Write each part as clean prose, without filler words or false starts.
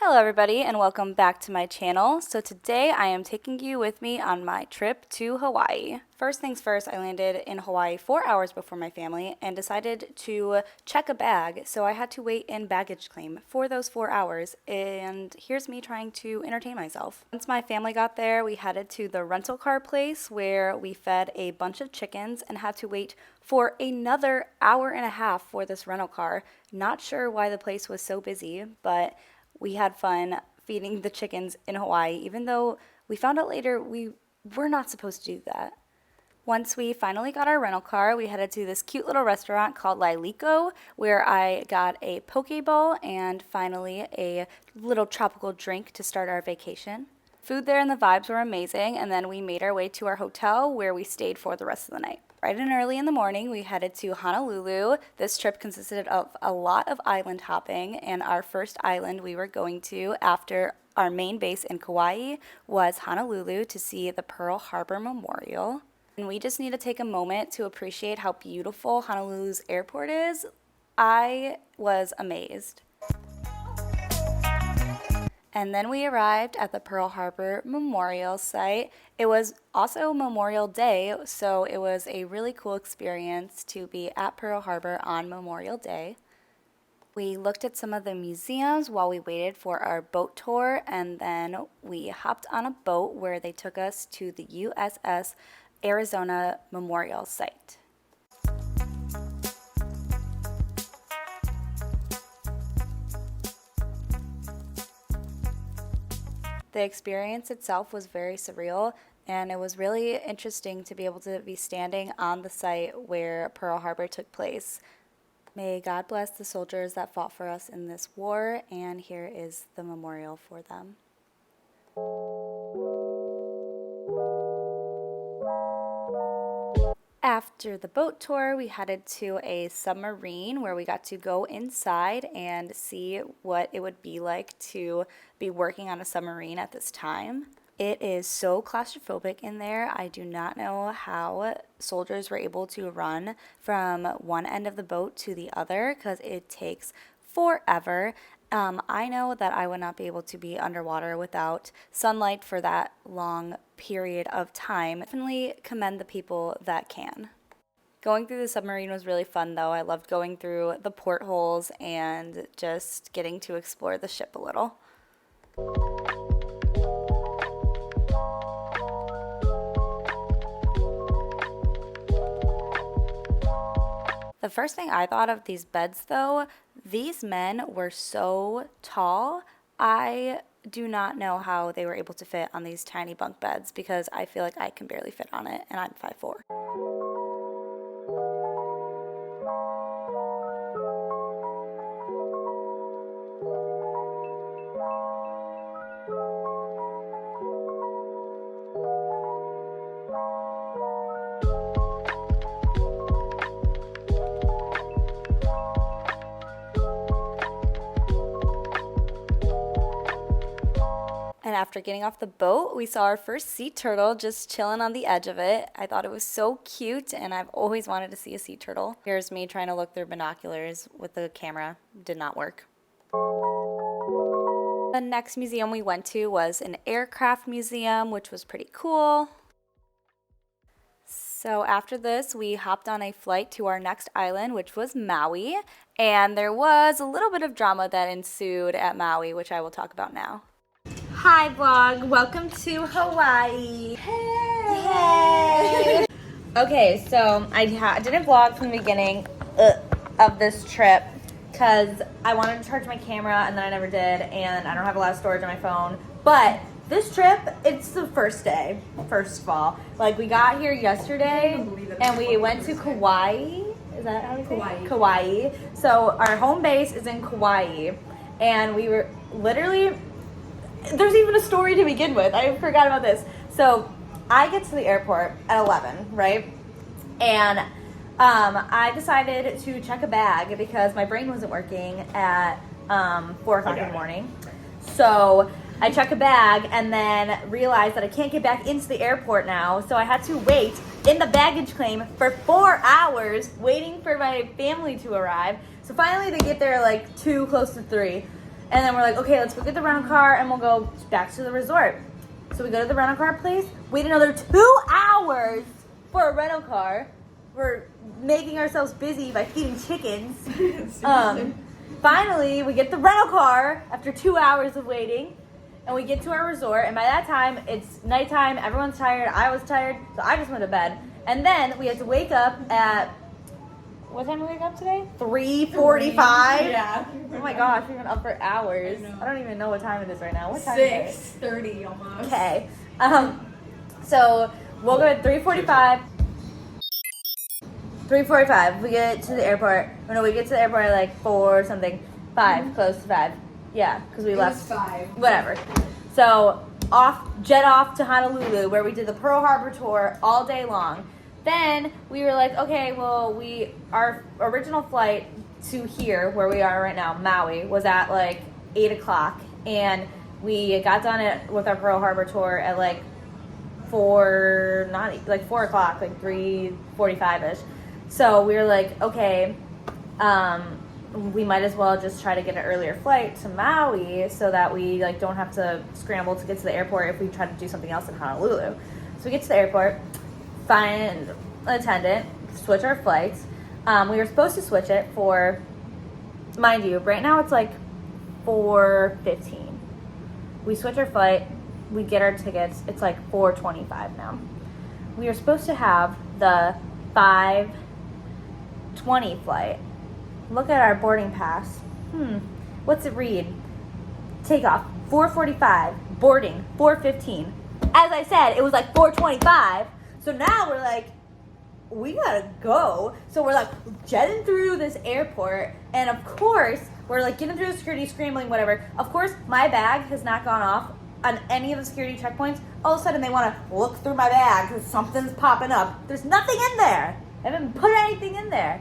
Hello everybody and welcome back to my channel. So today I am taking you with me on my trip to Hawaii. First things first, I landed in Hawaii 4 hours before my family and decided to check a bag. So I had to wait in baggage claim for those 4 hours, and here's me trying to entertain myself. Once my family got there, we headed to the rental car place where we fed a bunch of chickens and had to wait for another hour and a half for this rental car. Not sure why the place was so busy, but we had fun feeding the chickens in Hawaii, even though we found out later we were not supposed to do that. Once we finally got our rental car, we headed to this cute little restaurant called Lailiko, where I got a poke bowl and finally a little tropical drink to start our vacation. Food there and the vibes were amazing, and then we made our way to our hotel where we stayed for the rest of the night. Bright and early in the morning, we headed to Honolulu. This trip consisted of a lot of island hopping, and our first island we were going to after our main base in Kauai was Honolulu to see the Pearl Harbor Memorial. And we just need to take a moment to appreciate how beautiful Honolulu's airport is. I was amazed. And then we arrived at the Pearl Harbor Memorial site. It was also Memorial Day, so it was a really cool experience to be at Pearl Harbor on Memorial Day. We looked at some of the museums while we waited for our boat tour, and then we hopped on a boat where they took us to the USS Arizona Memorial site. The experience itself was very surreal, and it was really interesting to be able to be standing on the site where Pearl Harbor took place. May God bless the soldiers that fought for us in this war, and here is the memorial for them. After the boat tour, we headed to a submarine where we got to go inside and see what it would be like to be working on a submarine at this time. It is so claustrophobic in there. I do not know how soldiers were able to run from one end of the boat to the other because it takes forever. I know that I would not be able to be underwater without sunlight for that long period of time. Definitely commend the people that can. Going through the submarine was really fun though. I loved going through the portholes and just getting to explore the ship a little. The first thing I thought of these beds though, these men were so tall. I do not know how they were able to fit on these tiny bunk beds because I feel like I can barely fit on it and I'm 5'4". And after getting off the boat, we saw our first sea turtle just chilling on the edge of it. I thought it was so cute, and I've always wanted to see a sea turtle. Here's me trying to look through binoculars with the camera. Did not work. The next museum we went to was an aircraft museum, which was pretty cool. So after this, we hopped on a flight to our next island, which was Maui. And there was a little bit of drama that ensued at Maui, which I will talk about now. Hi vlog, welcome to Hawaii. Hey! Okay, so I didn't vlog from the beginning of this trip because I wanted to charge my camera and then I never did, and I don't have a lot of storage on my phone. But this trip, it's the first day, first of all. Like, we got here yesterday and we went to Kauai. Is that how you say it? Kauai. So our home base is in Kauai, and we were literally... There's even a story to begin with. I forgot about this. So I get to the airport at 11, right? And I decided to check a bag because my brain wasn't working at 4 o'clock in the morning. So I check a bag and then realized that I can't get back into the airport now. So I had to wait in the baggage claim for 4 hours waiting for my family to arrive. So finally they get there like 2, close to 3. And then we're like, okay, let's go get the rental car and we'll go back to the resort. So we go to the rental car place, wait another 2 hours for a rental car. We're making ourselves busy by feeding chickens. Finally, we get the rental car after 2 hours of waiting, and we get to our resort, and by that time, it's nighttime, everyone's tired, I was tired, so I just went to bed. And then we had to wake up at, what time did we wake up today? 3:45? Yeah. Oh my gosh, we've been up for hours. I don't even know what time it is right now. What time is it? 6:30 almost. Okay. So woke up at 3:45. 3:45. We get to the airport. Oh, no, we get to the airport at like 4 something. 5, close to 5. Yeah, because we left. It was 5. Whatever. So jet off to Honolulu, where we did the Pearl Harbor tour all day long. Then we were like, okay, well, our original flight to here, where we are right now, Maui, was at like 8 o'clock. And we got done with our Pearl Harbor tour at like 4 o'clock, like 3:45ish. So we were like, okay, we might as well just try to get an earlier flight to Maui so that we like don't have to scramble to get to the airport if we try to do something else in Honolulu. So we get to the airport, find an attendant, switch our flights. We were supposed to switch it for, mind you, right now it's like 4:15. We switch our flight, we get our tickets, it's like 4:25 now. We were supposed to have the 5:20 flight. Look at our boarding pass. What's it read? Takeoff 4:45, boarding 4:15. As I said, it was like 4:25. So now we're like, we gotta go. So we're like jetting through this airport, and of course we're like getting through the security, scrambling, whatever. Of course, my bag has not gone off on any of the security checkpoints. All of a sudden they want to look through my bag because something's popping up. There's nothing in there. I haven't put anything in there.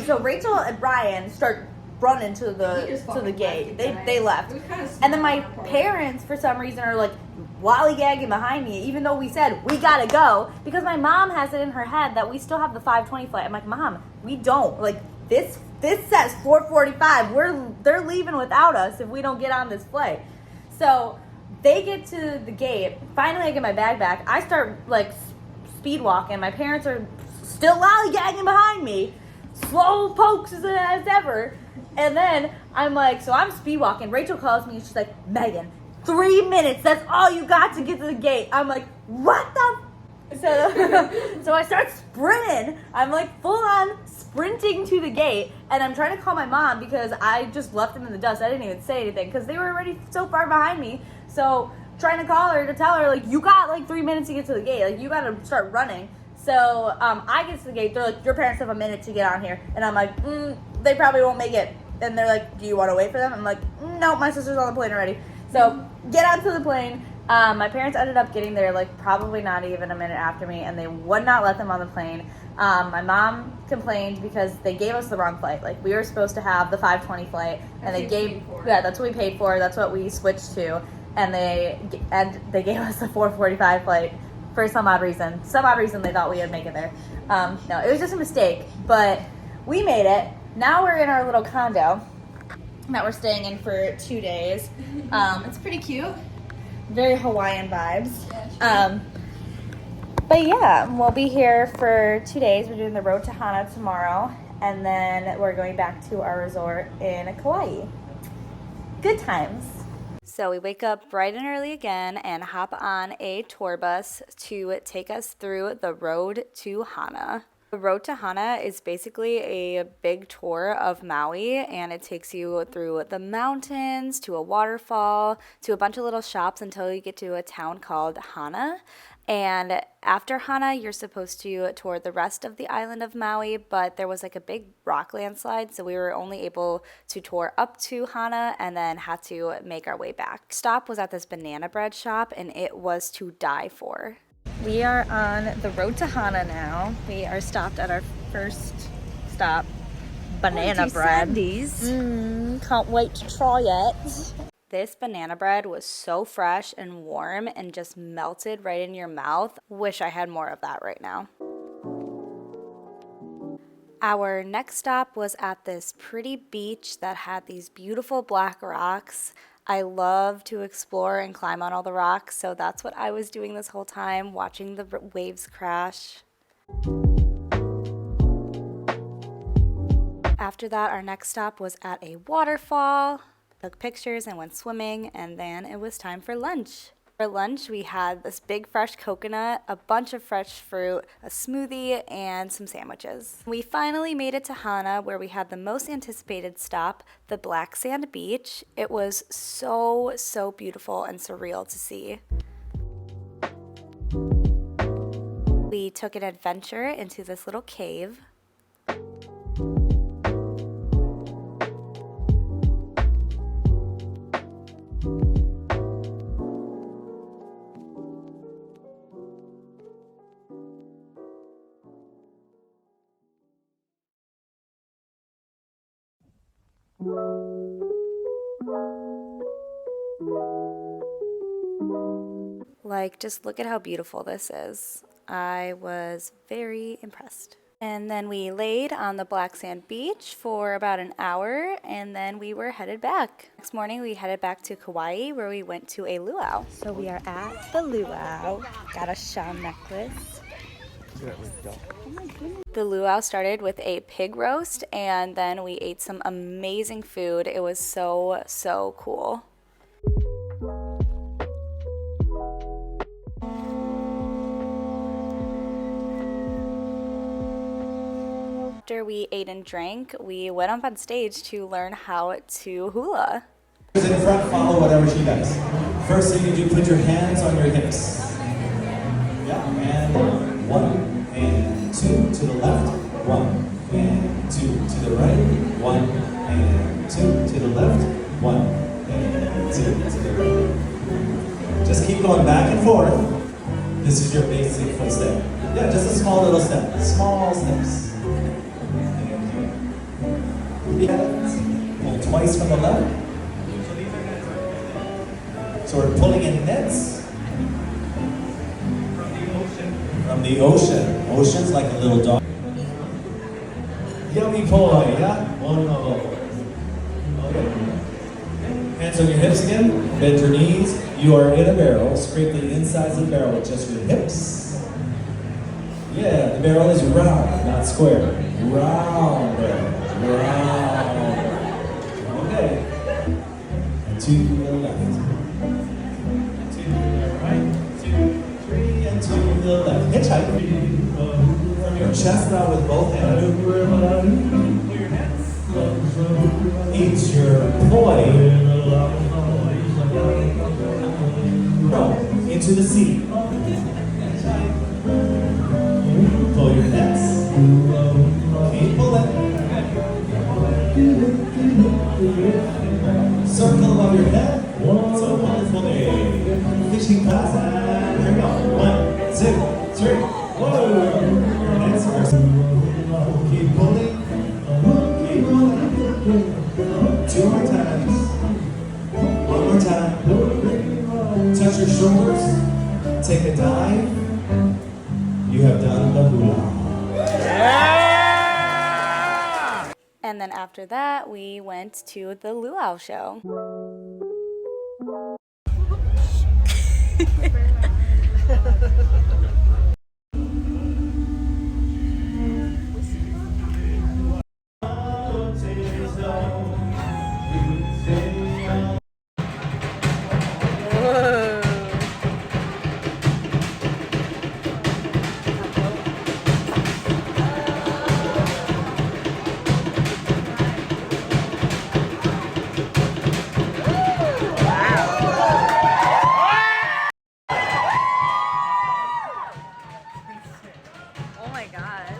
So Rachel and Brian start running to the gate. They left. And then my parents, for some reason, are like lollygagging behind me, even though we said we gotta go, because my mom has it in her head that we still have the 5:20 flight. I'm like, Mom, we don't. Like this says 4:45. They're leaving without us if we don't get on this flight. So they get to the gate. Finally, I get my bag back. I start like speed walking. My parents are still lollygagging behind me, slow pokes as ever. And then I'm like, so I'm speed walking. Rachel calls me and she's like, Megan, 3 minutes. That's all you got to get to the gate. I'm like, what the? So I start sprinting. I'm like full on sprinting to the gate, and I'm trying to call my mom because I just left them in the dust. I didn't even say anything because they were already so far behind me. So trying to call her to tell her like, you got like 3 minutes to get to the gate. Like you got to start running. So I get to the gate. They're like, your parents have a minute to get on here, and I'm like, they probably won't make it. And they're like, do you want to wait for them? I'm like, no, my sister's on the plane already. So get onto the plane. My parents ended up getting there like probably not even a minute after me, and they would not let them on the plane. My mom complained because they gave us the wrong flight. Like we were supposed to have the 5:20 flight, and that's what we paid for. That's what we switched to, and they gave us the 4:45 flight for some odd reason. Some odd reason they thought we would make it there. No, it was just a mistake, but we made it. Now we're in our little condo that we're staying in for 2 days. It's pretty cute. Very Hawaiian vibes. But yeah, we'll be here for 2 days. We're doing the road to Hana tomorrow, and then we're going back to our resort in Kauai. Good times. So we wake up bright and early again and hop on a tour bus to take us through the road to Hana. The road to Hana is basically a big tour of Maui, and it takes you through the mountains, to a waterfall, to a bunch of little shops until you get to a town called Hana. And after Hana, you're supposed to tour the rest of the island of Maui, but there was like a big rock landslide, so we were only able to tour up to Hana and then had to make our way back. Stop was at this banana bread shop, and it was to die for. We are on the road to Hana now. We are stopped at our first stop, banana bread. Can't wait to try it. This banana bread was so fresh and warm and just melted right in your mouth. Wish I had more of that right now. Our next stop was at this pretty beach that had these beautiful black rocks. I love to explore and climb on all the rocks, so that's what I was doing this whole time, watching the waves crash. After that, our next stop was at a waterfall, took pictures and went swimming, and then it was time for lunch. For lunch, we had this big fresh coconut, a bunch of fresh fruit, a smoothie, and some sandwiches. We finally made it to Hana, where we had the most anticipated stop, the black sand beach. It was so beautiful and surreal to see. We took an adventure into this little cave. Like, just look at how beautiful this is. I was very impressed. And then we laid on the black sand beach for about an hour, and then we were headed back. Next morning, we headed back to Kauai, where we went to a luau. So we are at the luau. Got a shell necklace. The luau started with a pig roast, and then we ate some amazing food. It was so cool. After we ate and drank, we went up on stage to learn how to hula. In front, follow whatever she does. First thing you do, put your hands on your hips. Yeah, and 1 and 2 to the left, 1 and 2 to the right, 1 and 2 to the left, 1 and 2 to the right. Just keep going back and forth. This is your basic foot step. Yeah, just a small little step. Small steps. Pull twice from the left. So we're pulling in nets from the ocean. Ocean's like a little dog. Yummy boy, yeah? Oh no. Okay. Hands on your hips again. Bend your knees. You are in a barrel. Scrape the insides of the barrel with just your hips. Yeah, the barrel is round, not square. Round barrel. Round. Okay. And to the left. And to the right. 2, 3, and to the left. Hitchhike. From your chest out with both hands. Pull your hands. Eat your poi. Roll into the sea. Pull your nets. Keep pulling. Circle above your head. It's a wonderful day. Fishing class. Here we go. 1, 2, 3. Whoa. Your nets are. Keep pulling. Keep pulling. 2 more times. 1 more time. Touch your shoulders. Take a dive. You have done the hula. And then after that, we went to the luau show. Oh my gosh.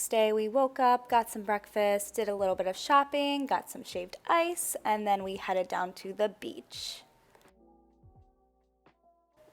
next day we woke up, got some breakfast, did a little bit of shopping, got some shaved ice, and then we headed down to the beach.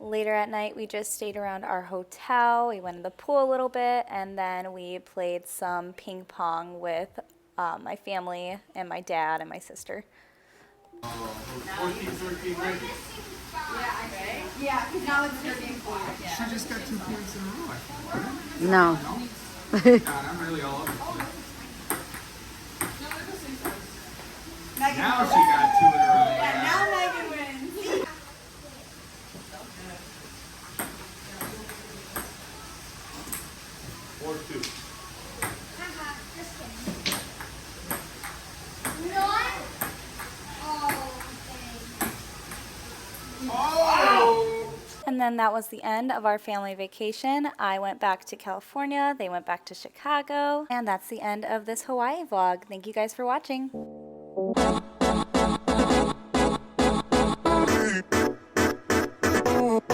Later at night, we just stayed around our hotel. We went in the pool a little bit, and then we played some ping pong with my family and my dad and my sister. Yeah, because now it's your game for it. She just got 2 points in a row. No. God, I'm really all over the place. Now she got 2 in a row. Yeah, now Megan wins. 4-2. And then that was the end of our family vacation. I went back to California, they went back to Chicago, and that's the end of this Hawaii vlog. Thank you guys for watching.